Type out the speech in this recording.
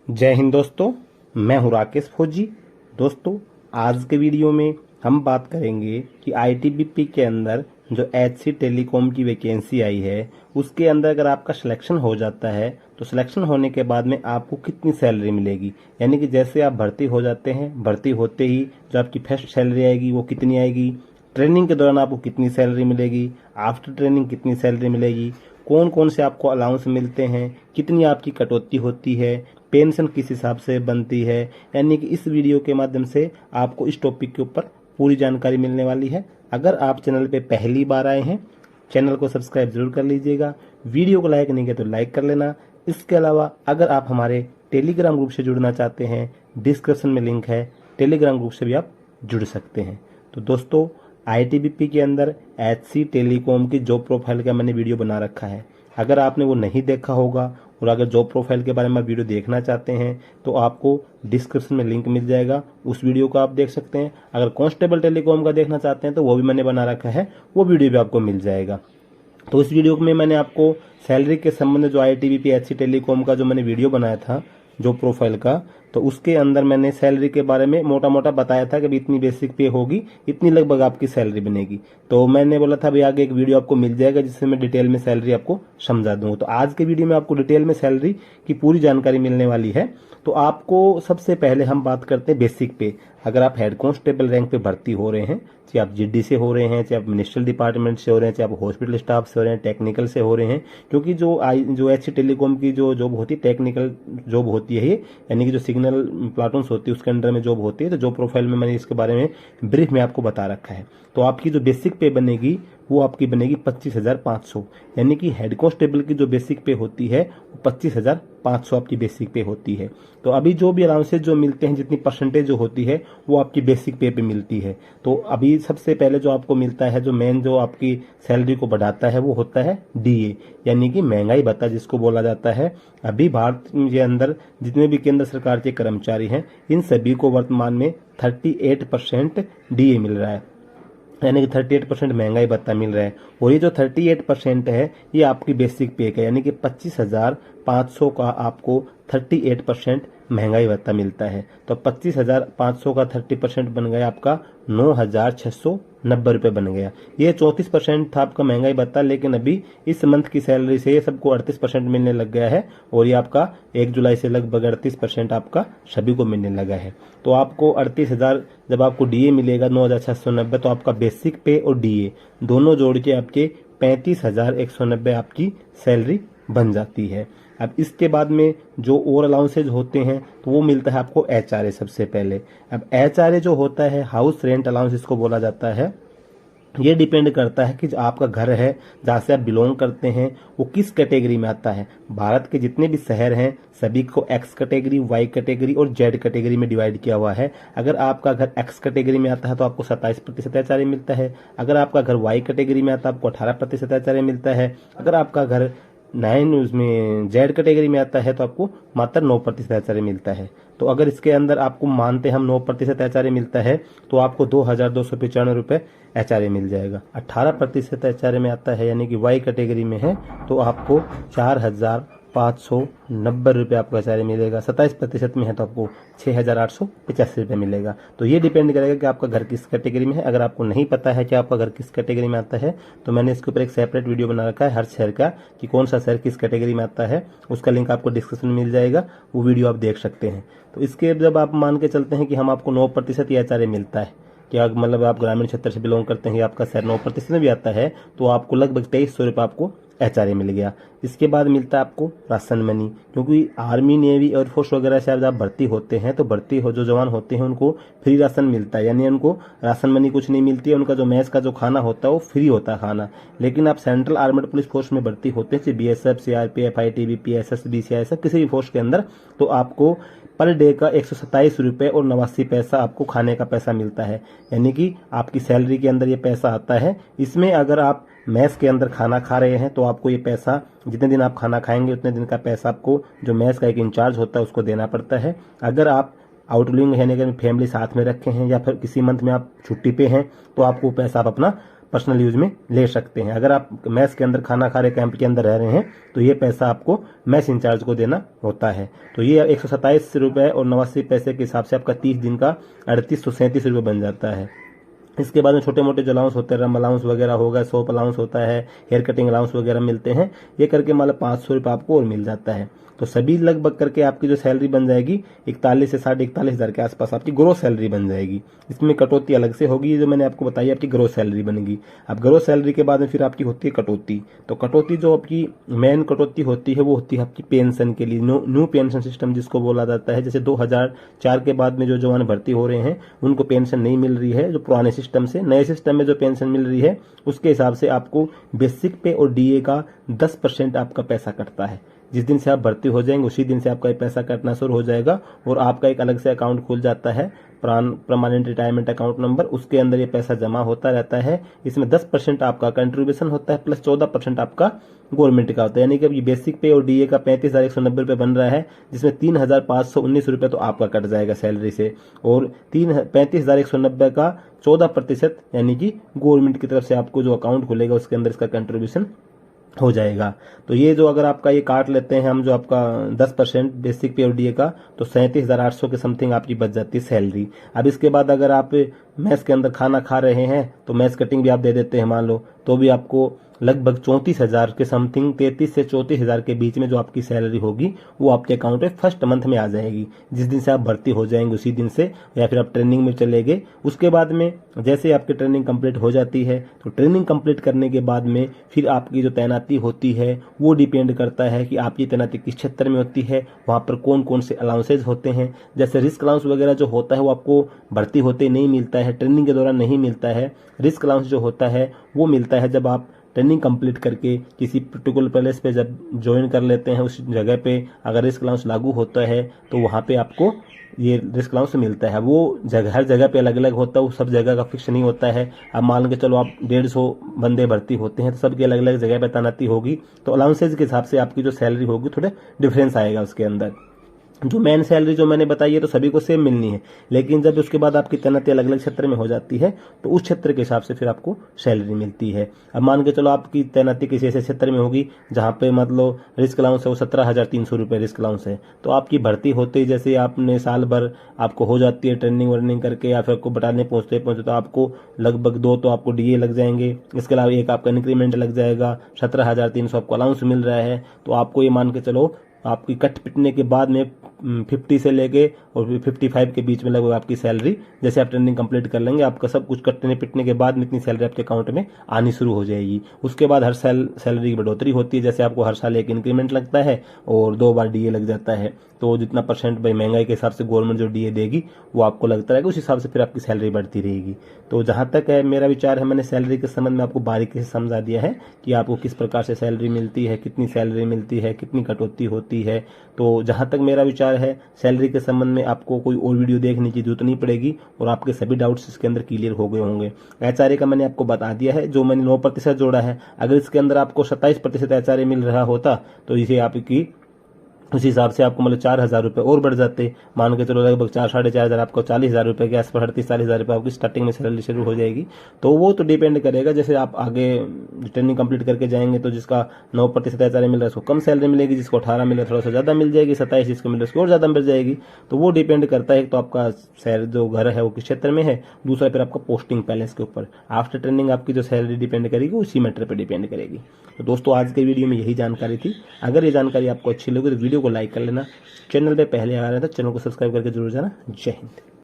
जय हिंद दोस्तों। मैं हूं राकेश फौजी। दोस्तों, आज के वीडियो में हम बात करेंगे कि आईटीबीपी के अंदर जो एचसी टेलीकॉम की वैकेंसी आई है उसके अंदर अगर आपका सिलेक्शन हो जाता है तो सिलेक्शन होने के बाद में आपको कितनी सैलरी मिलेगी। यानी कि जैसे आप भर्ती हो जाते हैं, भर्ती होते ही जो आपकी फर्स्ट सैलरी आएगी वो कितनी आएगी, ट्रेनिंग के दौरान आपको कितनी सैलरी मिलेगी, आफ्टर ट्रेनिंग कितनी सैलरी मिलेगी, कौन कौन से आपको अलाउंस मिलते हैं, कितनी आपकी कटौती होती है, पेंशन किस हिसाब से बनती है। यानी कि इस वीडियो के माध्यम से आपको इस टॉपिक के ऊपर पूरी जानकारी मिलने वाली है। अगर आप चैनल पे पहली बार आए हैं, चैनल को सब्सक्राइब जरूर कर लीजिएगा, वीडियो को लाइक नहीं किया तो लाइक कर लेना। इसके अलावा अगर आप हमारे टेलीग्राम ग्रुप से जुड़ना चाहते हैं, डिस्क्रिप्शन में लिंक है, टेलीग्राम ग्रुप से भी आप जुड़ सकते हैं। तो दोस्तों, आईटीबीपी के अंदर एचसी टेलीकॉम की जॉब प्रोफाइल का मैंने वीडियो बना रखा है। अगर आपने वो नहीं देखा होगा और अगर जॉब प्रोफाइल के बारे में वीडियो देखना चाहते हैं तो आपको डिस्क्रिप्शन में लिंक मिल जाएगा, उस वीडियो को आप देख सकते हैं। अगर कांस्टेबल टेलीकॉम का देखना चाहते हैं तो वो भी मैंने बना रखा है, वो वीडियो भी आपको मिल जाएगा। तो इस वीडियो में मैंने आपको सैलरी के संबंध में जो आईटीबीपी एचसी टेलीकॉम का जो मैंने वीडियो बनाया था जॉब प्रोफाइल का, तो उसके अंदर मैंने सैलरी के बारे में मोटा मोटा बताया था कि इतनी बेसिक पे होगी, इतनी लगभग आपकी सैलरी बनेगी। तो मैंने बोला था भाई आगे एक वीडियो आपको मिल जाएगा जिससे मैं डिटेल में सैलरी आपको समझा दूंगा। तो आज के वीडियो में आपको डिटेल में सैलरी की पूरी जानकारी मिलने वाली है। तो आपको सबसे पहले हम बात करते हैं बेसिक पे। अगर आप हेड कांस्टेबल रैंक पे भर्ती हो रहे हैं, चाहे आप जीडी से हो रहे हैं, चाहे आप मिनिस्ट्रियल डिपार्टमेंट से हो रहे हैं, चाहे आप हॉस्पिटल स्टाफ से हो रहे हैं, टेक्निकल से हो रहे हैं, क्योंकि जो एचसी टेलीकॉम की जो जॉब होती है टेक्निकल जॉब होती है ये, यानी कि जो सिग्नल प्लाटून्स होती है उसके अंडर में जॉब होती है। तो जॉब प्रोफाइल में मैंने इसके बारे में ब्रीफ में आपको बता रखा है। तो आपकी जो बेसिक पे बनेगी वो आपकी बनेगी 25,500। यानी कि हेड कांस्टेबल की जो बेसिक पे होती है वो 25,500 आपकी बेसिक पे होती है। तो अभी जो भी अलाउंसेज जो मिलते हैं, जितनी परसेंटेज जो होती है वो आपकी बेसिक पे मिलती है। तो अभी सबसे पहले जो आपको मिलता है, जो मेन जो आपकी सैलरी को बढ़ाता है वो होता है डीए, यानी कि महंगाई भत्ता जिसको बोला जाता है। अभी भारत के अंदर जितने भी केंद्र सरकार के कर्मचारी हैं इन सभी को वर्तमान में 38% डीए मिल रहा है, यानी कि 38% महंगाई भत्ता मिल रहा है। और ये जो 38% है ये आपकी बेसिक पे का, यानी कि 25,500 का आपको 38% महंगाई भत्ता मिलता है। तो 25,500 का 30% बन गया आपका 9,690 रुपये बन गया। ये 34% था आपका महंगाई भत्ता, लेकिन अभी इस मंथ की सैलरी से ये सबको 38% मिलने लग गया है। और ये आपका 1 जुलाई से लगभग 38% आपका सभी को मिलने लगा है। तो आपको 38,000 जब आपको डीए मिलेगा 9,690, तो आपका बेसिक पे और डीए दोनों जोड़ के आपके 35,190 आपकी सैलरी बन जाती है। अब इसके बाद में जो और अलाउंसेज होते हैं तो वो मिलता है आपको एचआरए सबसे पहले। अब एचआरए जो होता है हाउस रेंट अलाउंस इसको बोला जाता है। ये डिपेंड करता है कि जो आपका घर है जहाँ से आप बिलोंग करते हैं वो किस कैटेगरी में आता है। भारत के जितने भी शहर हैं सभी को एक्स कैटेगरी, वाई कैटेगरी और जेड कैटेगरी में डिवाइड किया हुआ है। अगर आपका घर एक्स कैटेगरी में आता है तो आपको 27% एचआरए मिलता है। अगर आपका घर वाई कैटेगरी में आता है आपको 18% एचआरए मिलता है। अगर आपका घर 9 उसमें जेड कैटेगरी में आता है तो आपको मात्र 9% एचआरए मिलता है। तो अगर इसके अंदर आपको मानते हम 9% एचआरए मिलता है तो आपको 2,295 रुपये एचआरए मिल जाएगा। 18% एचआरए में आता है यानी कि वाई कैटेगरी में है तो आपको 4,590 रुपये आपको एचआरए मिलेगा। 27% में है तो आपको 6,885 रुपये मिलेगा। तो ये डिपेंड करेगा कि आपका घर किस कैटेगरी में है। अगर आपको नहीं पता है कि आपका घर किस कैटेगरी में आता है तो मैंने इसके ऊपर एक सेपरेट वीडियो बना रखा है हर शहर का, कि कौन सा शहर किस कैटेगरी में आता है। उसका लिंक आपको डिस्क्रिप्शन में मिल जाएगा, वो वीडियो आप देख सकते हैं। तो इसके जब आप मान के चलते हैं कि हम आपको 9% ही एचआरए मिलता है, क्या मतलब आप ग्रामीण क्षेत्र से बिलोंग करते हैं, आपका शहर 9% में भी आता है तो आपको लगभग 2,300 रुपये आपको एचआरए मिल गया। इसके बाद मिलता है आपको राशन मनी, क्योंकि आर्मी, नेवी, एयरफोर्स वगैरह से आप भर्ती होते हैं तो भर्ती हो जो जवान होते हैं उनको फ्री राशन मिलता है, यानी उनको राशन मनी कुछ नहीं मिलती है। उनका जो मैस का जो खाना होता है वो फ्री होता है खाना। लेकिन आप सेंट्रल आर्मड पुलिस फोर्स में भर्ती होते हैं, चाहे BSF, CRPF, ITBP, SSB, CISF, किसी भी फोर्स के अंदर, तो आपको पर डे का 127 रुपये और 89 पैसा आपको खाने का पैसा मिलता है। यानी कि आपकी सैलरी के अंदर ये पैसा आता है। इसमें अगर आप मैस के अंदर खाना खा रहे हैं तो आपको ये पैसा, जितने दिन आप खाना खाएंगे उतने दिन का पैसा आपको जो मैस का एक इंचार्ज होता है उसको देना पड़ता है। अगर आप आउटगोइंग यानी कि फैमिली साथ में रखे हैं या फिर किसी मंथ में आप छुट्टी पे हैं तो आपको पैसा आप अपना पर्सनल यूज में ले सकते हैं। अगर आप मैस के अंदर खाना खा रहे कैंप के अंदर रह रहे हैं तो ये पैसा आपको मैस इंचार्ज को देना होता है। तो ये 127 रुपये और 89 पैसे के हिसाब से आपका 30 दिन का 3837 रुपये बन जाता है। इसके बाद में छोटे मोटे जो अलाउंस होते हैं, रम अलाउंस वगैरह होगा, सोप अलाउंस होता है, हेयर कटिंग अलाउंस वगैरह मिलते हैं, ये करके मतलब 500 रुपये आपको और मिल जाता है। तो सभी लगभग करके आपकी जो सैलरी बन जाएगी 41 से 41,500 हज़ार के आसपास आपकी ग्रोस सैलरी बन जाएगी। इसमें कटौती अलग से होगी, ये जो मैंने आपको बताई आपकी ग्रोस सैलरी बनेगी। अब ग्रोस सैलरी के बाद में फिर आपकी होती है कटौती। तो कटौती जो आपकी मेन कटौती होती है वो होती है आपकी पेंशन के लिए, न्यू पेंशन सिस्टम जिसको बोला जाता है। जैसे 2004 के बाद में जो जवान भर्ती हो रहे हैं उनको पेंशन नहीं मिल रही है, जो पुराने सिस्टम से नए सिस्टम में जो पेंशन मिल रही है उसके हिसाब से आपको बेसिक पे और डीए का 10% आपका पैसा कटता है। जिस दिन से आप भर्ती हो जाएंगे उसी दिन से आपका ये पैसा कटना शुरू हो जाएगा और आपका एक अलग से अकाउंट खुल जाता है, परमानेंट रिटायरमेंट अकाउंट नंबर, उसके अंदर ये पैसा जमा होता रहता है। इसमें 10% आपका कंट्रीब्यूशन होता है प्लस 14% आपका गवर्नमेंट का होता है। यानी कि अब ये बेसिक पे और डीए का 35,190 रुपये बन रहा है, जिसमें 3,519 रुपये तो आपका कट जाएगा सैलरी से और 35,190 का 14% यानी कि गवर्नमेंट की तरफ से आपको जो अकाउंट खुलेगा उसके अंदर इसका कंट्रीब्यूशन हो जाएगा। तो ये जो अगर आपका ये काट लेते हैं हम जो आपका 10% बेसिक पे और डीए का, तो 37,800 के समथिंग आपकी बच जाती है सैलरी। अब इसके बाद अगर आप मैस के अंदर खाना खा रहे हैं तो मैस कटिंग भी आप दे देते हैं मान लो, तो भी आपको लगभग 34,000 के समथिंग 33 से 34,000 के बीच में जो आपकी सैलरी होगी वो आपके अकाउंट में फर्स्ट मंथ में आ जाएगी, जिस दिन से आप भर्ती हो जाएंगे उसी दिन से, या फिर आप ट्रेनिंग में चले गए। उसके बाद में जैसे आपकी ट्रेनिंग कंप्लीट हो जाती है तो ट्रेनिंग कंप्लीट करने के बाद में फिर आपकी जो तैनाती होती है वो डिपेंड करता है कि आपकी तैनाती किस क्षेत्र में होती है, वहाँ पर कौन कौन से अलाउंसेज होते हैं। जैसे रिस्क अलाउंस वगैरह जो होता है वो आपको भर्ती होते नहीं मिलता है, ट्रेनिंग के दौरान नहीं मिलता है। रिस्क अलाउंस जो होता है वो मिलता है जब आप ट्रेनिंग कंप्लीट करके किसी पर्टिकुलर प्लेस पे जब ज्वाइन कर लेते हैं, उस जगह पे अगर रिस्क अलाउंस लागू होता है तो वहाँ पे आपको ये रिस्क अलाउंस मिलता है। वो जगह हर जगह पे अलग अलग होता है, वो सब जगह का फिक्स नहीं होता है। अब मान के चलो आप 150 बंदे भर्ती होते हैं तो सबकी अलग अलग जगह पे तैनाती होगी, तो अलाउंसेज के हिसाब से आपकी जो सैलरी होगी थोड़ा डिफरेंस आएगा उसके अंदर। जो मेन सैलरी जो मैंने बताई है तो सभी को सेम मिलनी है, लेकिन जब उसके बाद आपकी तैनाती अलग अलग क्षेत्र में हो जाती है तो उस क्षेत्र के हिसाब से फिर आपको सैलरी मिलती है। अब मान के चलो आपकी तैनाती किसी ऐसे क्षेत्र में होगी जहाँ पे मतलब रिस्क अलाउंस है वो 17,300 रुपये रिस्क अलाउंस है, तो आपकी भर्ती होते ही जैसे आपने साल भर आपको हो जाती है ट्रेनिंग वर्निंग करके या फिर आपको बटाने पहुँचते तो आपको लगभग 2 तो आपको डीए लग जाएंगे, इसके अलावा एक आपका इंक्रीमेंट लग जाएगा, 17,300 आपको अलाउंस मिल रहा है। तो आपको ये मान के चलो आपकी कट पिटने के बाद में 50 से लेके और 55 के बीच में लगभग आपकी सैलरी, जैसे आप ट्रेनिंग कंप्लीट कर लेंगे आपका सब कुछ कटने पिटने के बाद में इतनी सैलरी आपके अकाउंट में आनी शुरू हो जाएगी। उसके बाद हर सैलरी की बढ़ोतरी होती है, जैसे आपको हर साल एक इंक्रीमेंट लगता है और 2 बार डीए लग जाता है, तो जितना परसेंट भाई महंगाई के हिसाब से गवर्नमेंट जो डीए देगी वो आपको लगता रहेगा, उस हिसाब से फिर आपकी सैलरी बढ़ती रहेगी। तो जहाँ तक है मेरा विचार है, मैंने सैलरी के संबंध में आपको बारीकी से समझा दिया है कि आपको किस प्रकार से सैलरी मिलती है, कितनी सैलरी मिलती है, कितनी कटौती होती है। तो जहाँ तक मेरा विचार है सैलरी के संबंध में आपको कोई और वीडियो देखने की जरूरत नहीं पड़ेगी और आपके सभी डाउट्स इसके अंदर क्लियर हो गए होंगे। एचआरए का मैंने आपको बता दिया है, जो मैंने 9% जोड़ा है, अगर इसके अंदर आपको 27% एचआरए मिल रहा होता तो इसे आपकी उस हिसाब से आपको मतलब 4,000 रुपये और बढ़ जाते, मान के चलो लगभग 4-4,500 आपको 40,000 रुपये के आसपास 38-40,000 रुपये आपकी स्टार्टिंग में सैलरी शुरू हो जाएगी। तो वो तो डिपेंड करेगा, जैसे आप आगे ट्रेनिंग कंप्लीट करके जाएंगे तो जिसका 9% एचआरए मिल रहा है उसको कम सैलरी मिलेगी, जिसको 18 मिल रहा है थोड़ा सा ज़्यादा मिल जाएगी, 27 जिसको मिल रहा है उसको और ज़्यादा मिल जाएगी। तो वो डिपेंड करता है, तो आपका शहर जो घर है वो किस क्षेत्र में है, दूसरा फिर आपका पोस्टिंग पैलेस के ऊपर आफ्टर ट्रेनिंग आपकी जो सैलरी डिपेंड करेगी उसी मैटर पर डिपेंड करेगी। तो दोस्तों आज के वीडियो में यही जानकारी थी। अगर ये जानकारी आपको अच्छी लगी तो वीडियो को लाइक कर लेना, चैनल पे पहले आ रहे हैं तो चैनल को सब्सक्राइब करके जरूर जाना। जय हिंद।